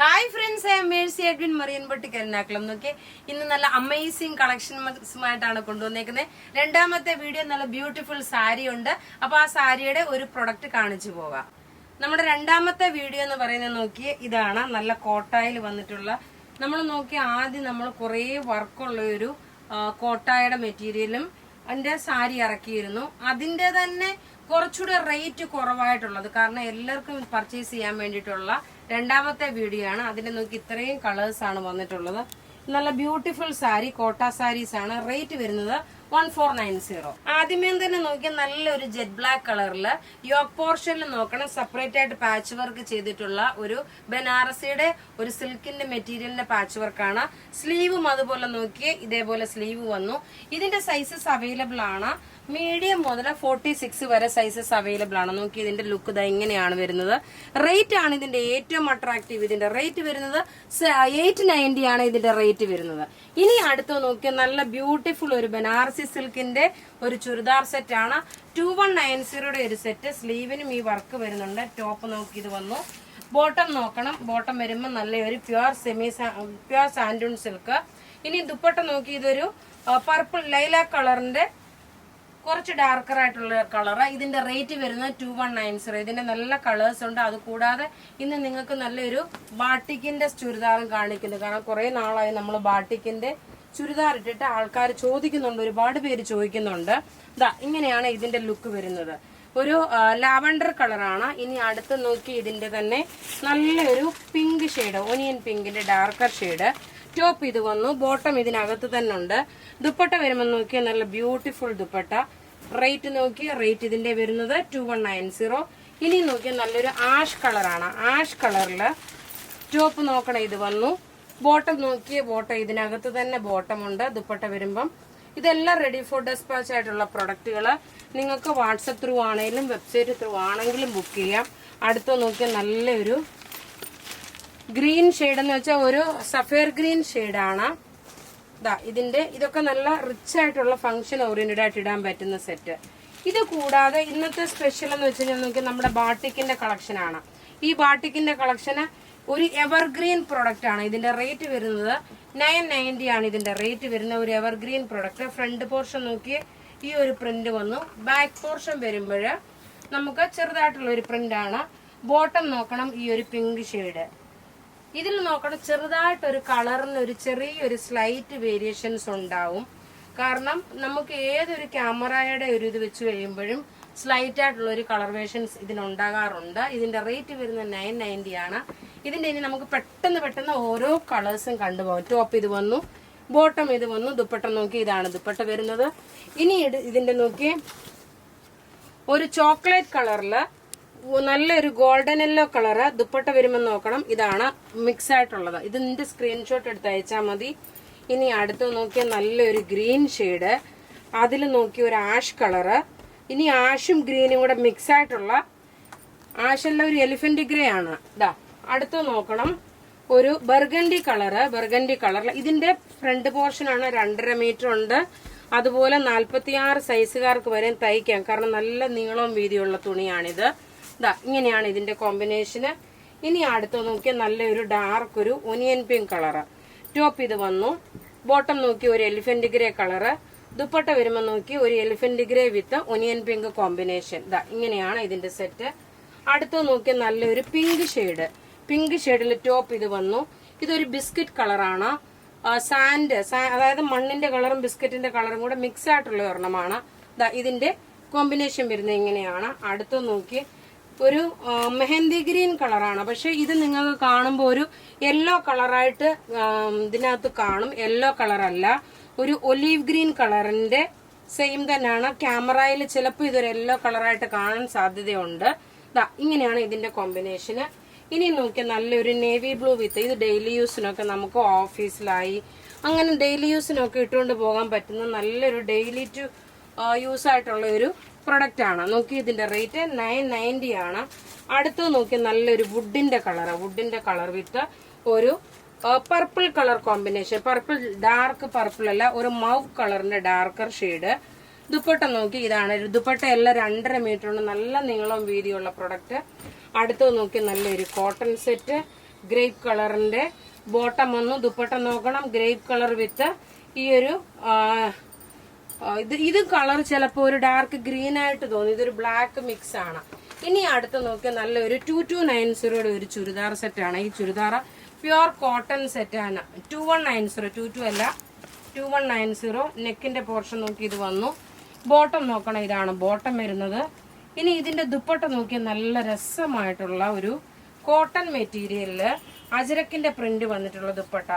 Hi friends, I am Mercy Edwin Mariyanpatti Ernakulam. നോക്കി ഇന്ന് നല്ല അമേസിംഗ് കളക്ഷൻസുമായിട്ടാണ് കൊണ്ടുവന്നേക്കുന്നത്. രണ്ടാമത്തെ വീഡിയോ നല്ല ബ്യൂട്ടിഫുൾ സാരി ഉണ്ട്. അപ്പൊ ആ സാരിയുടെ ഒരു പ്രൊഡക്റ്റ് കാണിച്ചു പോകാം. നമ്മുടെ രണ്ടാമത്തെ വീഡിയോ എന്ന് പറയുന്നത് നോക്കി ഇതാണ്. നല്ല കോട്ടായിൽ വന്നിട്ടുള്ള നമ്മൾ നോക്കി ആദ്യം നമ്മൾ കുറേ വർക്കുള്ള ഒരു കോട്ടായുടെ മെറ്റീരിയലും അതിന്റെ സാരി ഇറക്കിയിരുന്നു. അതിന്റെ തന്നെ കുറച്ചുകൂടെ റേറ്റ് കുറവായിട്ടുള്ളത്, കാരണം എല്ലാവർക്കും പർച്ചേസ് ചെയ്യാൻ വേണ്ടിയിട്ടുള്ള രണ്ടാമത്തെ വീഡിയോ ആണ്. അതിന്റെ നോക്കി ഇത്രയും കളേഴ്സ് ആണ് വന്നിട്ടുള്ളത്. നല്ല ബ്യൂട്ടിഫുൾ സാരി, കോട്ട സാരീസ് ആണ്. റേറ്റ് വരുന്നത് 1490. ആദ്യമേ തന്നെ നോക്കിയാൽ നല്ലൊരു ജെറ്റ് ബ്ലാക്ക് കളറില് യോക്ക് പോർഷനിൽ നോക്കണം സെപ്പറേറ്റ് ആയിട്ട് പാച്ച് വർക്ക് ചെയ്തിട്ടുള്ള ഒരു ബനാറസിയുടെ ഒരു സിൽക്കിന്റെ മെറ്റീരിയലിന്റെ പാച്ച് വർക്കാണ്. സ്ലീവും അതുപോലെ നോക്കിയേ ഇതേപോലെ സ്ലീവ് വന്നു. ഇതിന്റെ സൈസസ് അവൈലബിൾ ആണ്. മീഡിയം മുതൽ 46 വരെ സൈസസ് അവൈലബിൾ ആണ്. നോക്കി ഇതിന്റെ ലുക്ക് ഇതാ ഇങ്ങനെയാണ് വരുന്നത്. റേറ്റ് ആണ് ഇതിന്റെ ഏറ്റവും അട്രാക്റ്റീവ്. ഇതിന്റെ റേറ്റ് വരുന്നത് 890 ആണ് ഇതിന്റെ റേറ്റ് വരുന്നത്. ഇനി അടുത്ത് നോക്കിയാൽ നല്ല ബ്യൂട്ടിഫുൾ ഒരു ബനാറസി സിൽക്കിന്റെ ഒരു ചുരിദാർ സെറ്റ് ആണ്. 2190യുടെ ഒരു സെറ്റ്. സ്ലീവിനും ഈ വർക്ക് വരുന്നുണ്ട്. ടോപ്പ് നോക്കി ഇത് വന്നു. ബോട്ടം നോക്കണം. ബോട്ടം വരുമ്പോൾ നല്ലൊരു പ്യുവർ സാൻഡൂൺ സിൽക്ക്. ഇനി ദുപ്പട്ട നോക്കി ഇതൊരു പർപ്പിൾ ലൈലാക്ക് കളറിന്റെ കുറച്ച് ഡാർക്കർ ആയിട്ടുള്ള കളറ്. ഇതിന്റെ റേറ്റ് വരുന്നത് 2190. ഇതിന്റെ നല്ല കളേഴ്സ് ഉണ്ട്. അത് കൂടാതെ ഇന്ന് നിങ്ങൾക്ക് നല്ലൊരു ബാട്ടിക്കിന്റെ ചുരിദാറും കാണിക്കുന്നു. കാരണം കുറെ നാളായി നമ്മൾ ബാട്ടിക്കിന്റെ ചുരിദാർ ഇട്ടിട്ട് ആൾക്കാർ ചോദിക്കുന്നുണ്ട്, ഒരുപാട് പേര് ചോദിക്കുന്നുണ്ട്. ഇതാ ഇങ്ങനെയാണ് ഇതിന്റെ ലുക്ക് വരുന്നത്. ഒരു ലാവണ്ടർ കളറാണ്. ഇനി അടുത്ത് നോക്കി ഇതിന്റെ തന്നെ നല്ലൊരു പിങ്ക് ഷെയ്ഡ്, ഒനിയൻ പിങ്കിന്റെ ഡാർക്കർ ഷെയ്ഡ്. ടോപ്പ് ഇത് വന്നു. ബോട്ടം ഇതിനകത്ത് തന്നെ ഉണ്ട്. ദുപ്പട്ട വരുമ്പോൾ നോക്കിയാൽ നല്ല ബ്യൂട്ടിഫുൾ ദുപ്പട്ട. റേറ്റ് നോക്കി റേറ്റ് ഇതിന്റെ വരുന്നത് 2190. ഇനി നോക്കിയാൽ നല്ലൊരു ആഷ് കളറാണ്. ആഷ് കളറില് ടോപ്പ് നോക്കണം ഇത് വന്നു. ബോട്ടം നോക്കിയ ബോട്ടം ഇതിനകത്ത് തന്നെ ബോട്ടം ഉണ്ട്. ദുപ്പട്ട വരുമ്പം ഇതെല്ലാം റെഡി ഫോർ ഡെസ്പാച്ച് ആയിട്ടുള്ള പ്രൊഡക്റ്റുകൾ നിങ്ങൾക്ക് വാട്സപ്പ് ത്രൂ ആണെങ്കിലും വെബ്സൈറ്റ് ത്രൂ ആണെങ്കിലും ബുക്ക് ചെയ്യാം. അടുത്ത് നോക്കിയാൽ നല്ലൊരു ഗ്രീൻ ഷെയ്ഡ് എന്ന് വെച്ചാൽ ഒരു സഫയർ ഗ്രീൻ ഷെയ്ഡാണ്. ഇതൊക്കെ നല്ല റിച്ച് ആയിട്ടുള്ള ഫംഗ്ഷൻ ഓറിയന്റഡ് ആയിട്ട് ഇടാൻ പറ്റുന്ന സെറ്റ്. ഇത് കൂടാതെ ഇന്നത്തെ സ്പെഷ്യൽ എന്ന് വെച്ച് കഴിഞ്ഞാൽ നോക്കി നമ്മുടെ ബാട്ടിക്കിന്റെ കളക്ഷൻ ആണ്. ഈ ബാട്ടിക്കിന്റെ കളക്ഷന് ഒരു എവർഗ്രീൻ പ്രൊഡക്റ്റ് ആണ്. ഇതിന്റെ റേറ്റ് വരുന്നത് 990 ആണ്. ഇതിന്റെ റേറ്റ് വരുന്ന ഒരു എവർഗ്രീൻ പ്രൊഡക്റ്റ്. ഫ്രണ്ട് പോർഷൻ നോക്കി ഈ ഒരു പ്രിന്റ് വന്നു. ബാക്ക് പോർഷൻ വരുമ്പോൾ നമുക്ക് ചെറുതായിട്ടുള്ള ഒരു പ്രിന്റ് ആണ്. ബോട്ടം നോക്കണം ഈ ഒരു പിങ്ക് ഷെയ്ഡ്. ഇതിൽ നോക്കണം ചെറുതായിട്ടൊരു കളറിന് ഒരു ചെറിയൊരു സ്ലൈറ്റ് വേരിയേഷൻസ് ഉണ്ടാവും. കാരണം നമുക്ക് ഏതൊരു ക്യാമറയുടെ ഒരു ഇത് വെച്ച് കഴിയുമ്പോഴും സ്ലൈറ്റ് ആയിട്ടുള്ള ഒരു കളർ വേരിയേഷൻസ് ഇതിനുണ്ടാകാറുണ്ട്. ഇതിന്റെ റേറ്റ് വരുന്നത് 990 ആണ്. ഇതിന്റെ ഇനി നമുക്ക് പെട്ടെന്ന് ഓരോ കളേഴ്സും കണ്ടുപോകും. ടോപ്പ് ഇത് വന്നു, ബോട്ടം ഇത് വന്നു, ദുപ്പട്ട നോക്കി ഇതാണ് ദുപ്പട്ട വരുന്നത്. ഇനി ഇതിന്റെ നോക്കി ഒരു ചോക്ലേറ്റ് കളറില് നല്ലൊരു ഗോൾഡൻ യെല്ലോ കളറ്. ദുപ്പട്ട വരുമ്പോൾ നോക്കണം ഇതാണ് മിക്സ് ആയിട്ടുള്ളത്. ഇതിന്റെ സ്ക്രീൻഷോട്ട് എടുത്ത് അയച്ചാൽ മതി. ഇനി അടുത്ത് നോക്കിയാൽ നല്ലൊരു ഗ്രീൻ ഷെയ്ഡ്. അതിൽ നോക്കി ഒരു ആഷ് കളറ്. ഇനി ആഷും ഗ്രീനും കൂടെ മിക്സ് ആയിട്ടുള്ള ആഷല്ല ഒരു എലിഫന്റ് ഗ്രേ ആണ്. അടുത്ത് നോക്കണം ഒരു ബർഗണ്ടി കളറ്. ബർഗണ്ടി കളറിൽ ഇതിന്റെ ഫ്രണ്ട് പോർഷൻ ആണ് 2.5 മീറ്റർ ഉണ്ട്. അതുപോലെ 46 സൈസുകാർക്ക് വരെ തയ്ക്കാം. കാരണം നല്ല നീളവും വീതിയുള്ള തുണിയാണിത്. ഇങ്ങനെയാണ് ഇതിന്റെ കോമ്പിനേഷന്. ഇനി അടുത്ത് നോക്കിയാൽ നല്ലൊരു ഡാർക്ക് ഒരു ഒനിയൻ പിങ്ക് കളറ്. ടോപ്പ് ഇത് വന്നു. ബോട്ടം നോക്കി ഒരു എലിഫന്റ് ഗ്രേ കളറ്. ദുപ്പട്ട വരുമ്പോൾ നോക്കി ഒരു എലിഫന്റ് ഗ്രേ വിത്ത് ഒനിയൻ പിങ്ക് കോമ്പിനേഷൻ. ഇങ്ങനെയാണ് ഇതിന്റെ സെറ്റ്. അടുത്ത് നോക്കിയാൽ നല്ലൊരു പിങ്ക് ഷെയ്ഡ്. പിങ്ക് ഷെയ്ഡിൽ ടോപ്പ് ഇത് വന്നു. ഇതൊരു ബിസ്ക്കറ്റ് കളറാണ്. അതായത് മണ്ണിന്റെ കളറും ബിസ്ക്കറ്റിന്റെ കളറും കൂടെ മിക്സ് ആയിട്ടുള്ള ഒരെണ്ണമാണ്. ഇതിന്റെ കോമ്പിനേഷൻ വരുന്നത് ഇങ്ങനെയാണ്. അടുത്ത് നോക്കി ഒരു മെഹന്തി ഗ്രീൻ കളറാണ്. പക്ഷെ ഇത് നിങ്ങൾക്ക് കാണുമ്പോൾ ഒരു യെല്ലോ കളറായിട്ട് ഇതിനകത്ത് കാണും. യെല്ലോ കളറല്ല, ഒരു ഒലീവ് ഗ്രീൻ കളറിന്റെ സെയിം തന്നെയാണ്. ക്യാമറയിൽ ചിലപ്പോൾ ഇതൊരു യെല്ലോ കളറായിട്ട് കാണാൻ സാധ്യതയുണ്ട്. ഇങ്ങനെയാണ് ഇതിന്റെ കോമ്പിനേഷന്. ഇനി നോക്കിയാൽ നല്ലൊരു നേവി ബ്ലൂ വിത്ത് ഇത് ഡെയിലി യൂസിനൊക്കെ നമുക്ക് ഓഫീസിലായി അങ്ങനെ ഡെയിലി യൂസിനൊക്കെ ഇട്ടുകൊണ്ട് പോകാൻ പറ്റുന്ന നല്ലൊരു ഡെയിലി ടു യൂസ് ആയിട്ടുള്ള ഒരു പ്രൊഡക്റ്റ് ആണ്. നോക്കി ഇതിന്റെ റേറ്റ് 990 ആണ്. അടുത്ത് നോക്കി നല്ലൊരു വുഡിന്റെ കളർ വിത്ത് ഒരു purple colour combination. Purple dark purple അല്ല, ഒരു മൗവ് കളറിന്റെ ഡാർക്കർ ഷെയ്ഡ്. ദുപ്പട്ട നോക്കി ഇതാണ്. ദുപ്പട്ട എല്ലാം 2.5 മീറ്റർ ഉണ്ട്. നല്ല നീളവും വീതിയുള്ള പ്രൊഡക്റ്റ്. അടുത്ത് നോക്കി നല്ലൊരു കോട്ടൺ സെറ്റ്. ഗ്രേപ്പ് കളറിന്റെ ബോട്ടം വന്നു. ദുപ്പട്ട നോക്കണം, ഗ്രേപ്പ് കളർ വിത്ത് ഈ ഒരു ഇത് കളർ ചിലപ്പോ ഒരു ഡാർക്ക് ഗ്രീൻ ആയിട്ട് തോന്നി. ഇതൊരു ബ്ലാക്ക് മിക്സ് ആണ്. ഇനി അടുത്ത് നോക്കിയാൽ നല്ലൊരു 2290 ഒരു ചുരിദാർ സെറ്റാണ്. ഈ ചുരിദാർ പ്യുവർ കോട്ടൺ സെറ്റാണ്. 2190, 22 അല്ല, 2190. നെക്കിന്റെ പോർഷൻ നോക്കി ഇത് വന്നു. ബോട്ടം നോക്കണം, ഇതാണ് ബോട്ടം വരുന്നത്. ഇനി ഇതിന്റെ ദുപ്പട്ട നോക്കിയാൽ നല്ല രസമായിട്ടുള്ള ഒരു കോട്ടൺ മെറ്റീരിയലില് അജരക്കിന്റെ പ്രിന്റ് വന്നിട്ടുള്ള ദുപ്പട്ട.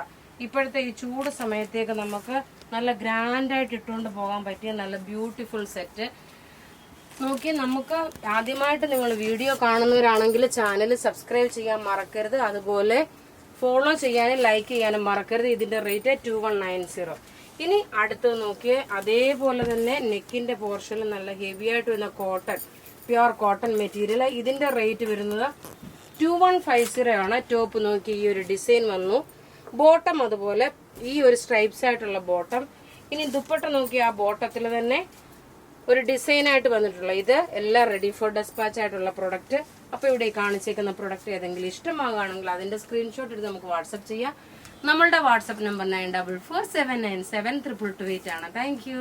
ഇപ്പോഴത്തെ ഈ ചൂട് സമയത്തേക്ക് നമുക്ക് നല്ല ഗ്രാൻഡായിട്ട് ഇട്ടുകൊണ്ട് പോകാൻ പറ്റിയ നല്ല ബ്യൂട്ടിഫുൾ സെറ്റ്. നോക്കി, നമുക്ക് ആദ്യമായിട്ട് നിങ്ങൾ വീഡിയോ കാണുന്നവരാണെങ്കിൽ ചാനൽ സബ്സ്ക്രൈബ് ചെയ്യാൻ മറക്കരുത്. അതുപോലെ ഫോളോ ചെയ്യാനും ലൈക്ക് ചെയ്യാനും മറക്കരുത്. ഇതിന്റെ റേറ്റ് 2190. ഇനി അടുത്ത് നോക്കിയേ, അതേപോലെ തന്നെ നെക്കിന്റെ പോർഷനിൽ നല്ല ഹെവി ആയിട്ട് വരുന്ന കോട്ടൺ, പ്യുവർ കോട്ടൺ മെറ്റീരിയൽ. ഇതിന്റെ റേറ്റ് വരുന്നത് 2150 ആണ്. ടോപ്പ് നോക്കി ഈ ഒരു ഡിസൈൻ വന്നു. ബോട്ടം അതുപോലെ ഈ ഒരു സ്ട്രൈപ്സ് ആയിട്ടുള്ള ബോട്ടം. ഇനി ദുപ്പട്ട നോക്കി ആ ബോട്ടത്തിൽ തന്നെ ഒരു ഡിസൈൻ ആയിട്ട് വന്നിട്ടുള്ള ഇത് എല്ലാം റെഡി ഫോർ ഡെസ്പാച്ച് ആയിട്ടുള്ള പ്രൊഡക്റ്റ്. അപ്പൊ ഇവിടെ കാണിച്ചേക്കുന്ന പ്രൊഡക്റ്റ് ഏതെങ്കിലും ഇഷ്ടമാകുകയാണെങ്കിൽ അതിന്റെ സ്ക്രീൻഷോട്ട് എടുത്ത് നമുക്ക് വാട്സപ്പ് ചെയ്യാം. നമ്മളുടെ വാട്സപ്പ് നമ്പർ 9447972228 ആണ്. Thank you.